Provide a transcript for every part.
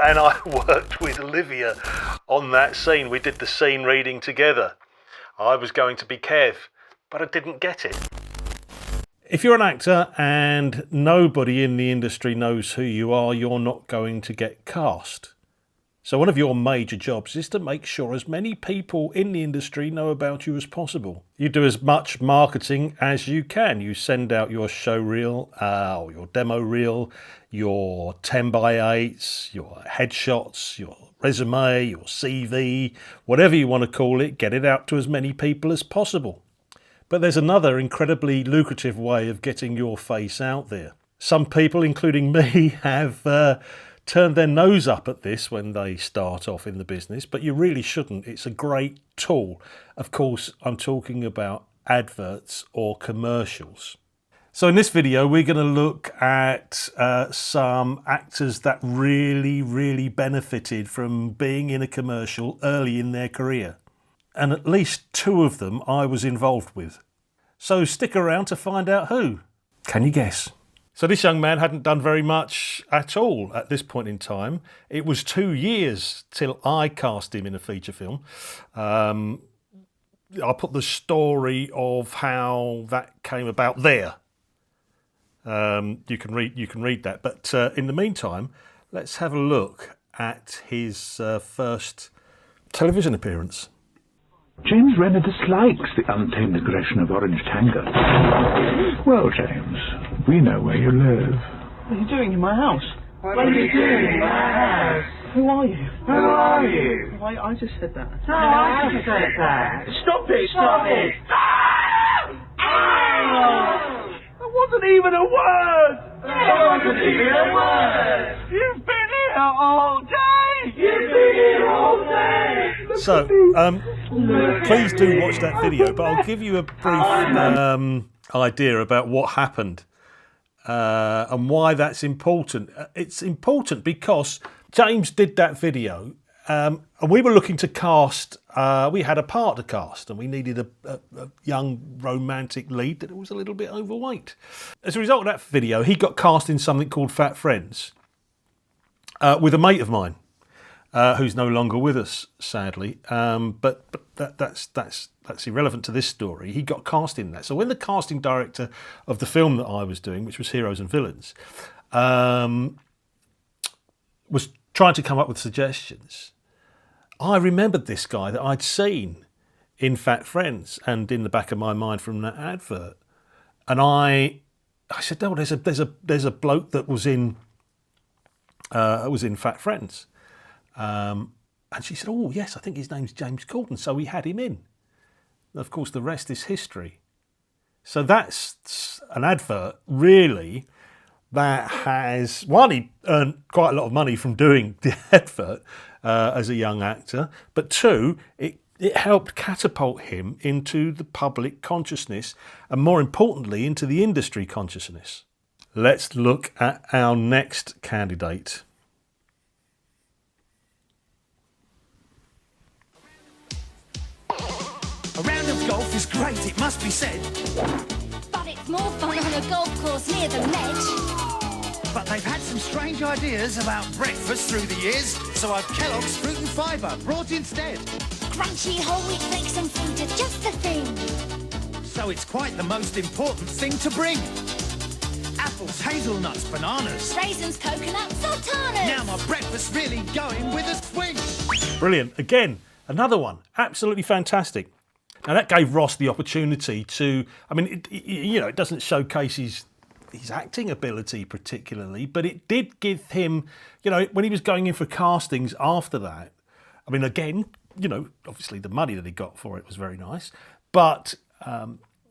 and I worked with Olivia on that scene. We did the scene reading together. I was going to be Kev, but I didn't get it. If you're an actor and nobody in the industry knows who you are, you're not going to get cast. So one of your major jobs is to make sure as many people in the industry know about you as possible. You do as much marketing as you can. You send out your show reel, or your demo reel, your 10x8s, your headshots, your resume, your CV, whatever you want to call it, get it out to as many people as possible. But there's another incredibly lucrative way of getting your face out there. Some people, including me, have turned their nose up at this when they start off in the business, but you really shouldn't. It's a great tool. Of course, I'm talking about adverts or commercials. So in this video, we're going to look at some actors that really benefited from being in a commercial early in their career. And at least 2 of them I was involved with. So stick around to find out who. Can you guess? So this young man hadn't done very much at all at this point in time. It was 2 years till I cast him in a feature film. I'll put the story of how that came about there. You can read that. But in the meantime, let's have a look at his first television appearance. James Renner dislikes the untamed aggression of Orange Tango. Well, James, we know where you live. What are you doing in my house? What are you doing in my house? Who are you? Who are you? I just said that. No, I just said that. Stop it! Stop it! That wasn't even a word! That wasn't even a word! You've been here all day! You've been here all day! So, please do watch that video, but I'll give you a brief idea about what happened and why that's important. It's important because James did that video and we were looking to cast, we had a part to cast and we needed a young romantic lead that was a little bit overweight. As a result of that video, he got cast in something called Fat Friends with a mate of mine. Who's no longer with us, sadly, but that's irrelevant to this story. He got cast in that. So when the casting director of the film that I was doing, which was Heroes and Villains, was trying to come up with suggestions, I remembered this guy that I'd seen in Fat Friends and in the back of my mind from that advert, and I said, "Oh, there's a bloke that was in Fat Friends." And she said, "Oh, yes, I think his name's James Corden." So we had him in. And of course, the rest is history. So that's an advert, really, that has, one, he earned quite a lot of money from doing the advert as a young actor, but 2, it helped catapult him into the public consciousness and, more importantly, into the industry consciousness. Let's look at our next candidate. A round of golf is great, it must be said. But it's more fun on a golf course near the ledge. But they've had some strange ideas about breakfast through the years, so I've Kellogg's Fruit and Fibre brought instead. Crunchy whole wheat flakes and fruit are just the thing. So it's quite the most important thing to bring. Apples, hazelnuts, bananas. Raisins, coconuts, sultanas. Now my breakfast's really going with a swing. Brilliant. Again, another one. Absolutely fantastic. Now that gave Ross the opportunity to, I mean, it doesn't showcase his acting ability particularly, but it did give him, when he was going in for castings after that, I mean, again, obviously the money that he got for it was very nice, but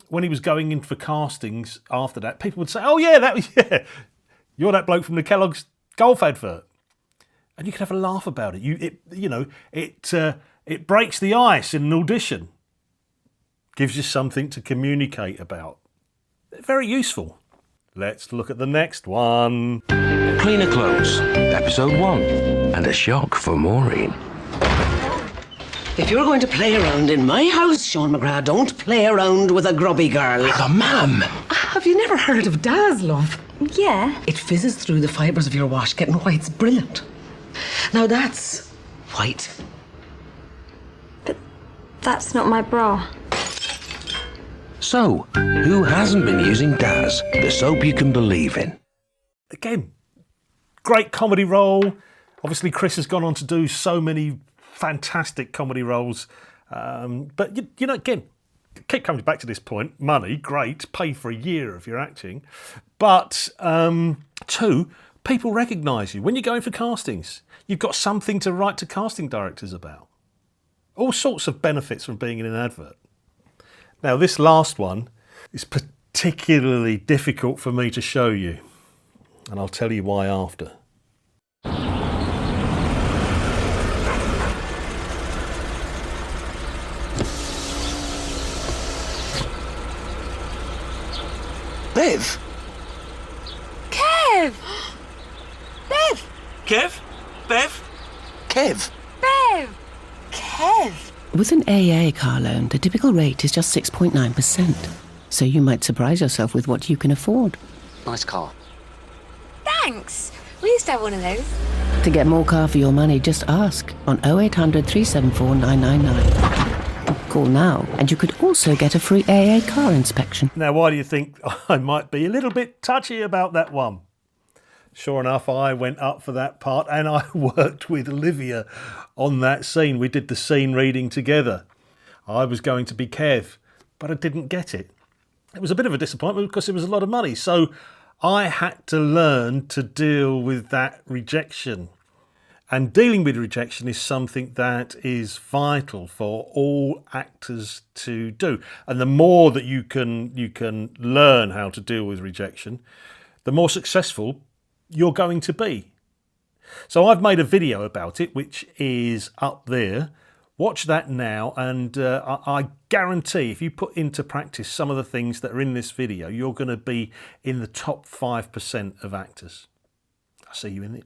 when he was going in for castings after that, people would say, "Oh yeah, you're that bloke from the Kellogg's golf advert," and you can have a laugh about it. It breaks the ice in an audition. Gives you something to communicate about. Very useful. Let's look at the next one. Cleaner Clothes, episode 1, and a shock for Maureen. If you're going to play around in my house, Sean McGrath, don't play around with a grubby girl. Oh, ma'am! Have you never heard of Daz, love? Yeah. It fizzes through the fibres of your wash, getting whites brilliant. Now that's white. But that's not my bra. So, who hasn't been using Daz, the soap you can believe in? Again, great comedy role. Obviously, Chris has gone on to do so many fantastic comedy roles. But, you know, again, keep coming back to this point. Money, great. Pay for a year if you're acting. But, two, people recognise you. When you're going for castings, you've got something to write to casting directors about. All sorts of benefits from being in an advert. Now, this last one is particularly difficult for me to show you, and I'll tell you why after. Bev? Kev! Bev! Kev? Bev? Kev? Bev! Kev! With an AA car loan, the typical rate is just 6.9%. So you might surprise yourself with what you can afford. Nice car. Thanks! We used to have one of those. To get more car for your money, just ask on 0800 374 999. Call now, and you could also get a free AA car inspection. Now, why do you think I might be a little bit touchy about that one? Sure enough, I went up for that part and I worked with Olivia on that scene. We did the scene reading together. I was going to be Kev, but I didn't get it. It was a bit of a disappointment because it was a lot of money. So I had to learn to deal with that rejection. And dealing with rejection is something that is vital for all actors to do. And the more that you can learn how to deal with rejection, the more successful you're going to be. So I've made a video about it, which is up there. Watch that now, and I guarantee if you put into practice some of the things that are in this video, you're going to be in the top 5% of actors. I'll see you in it.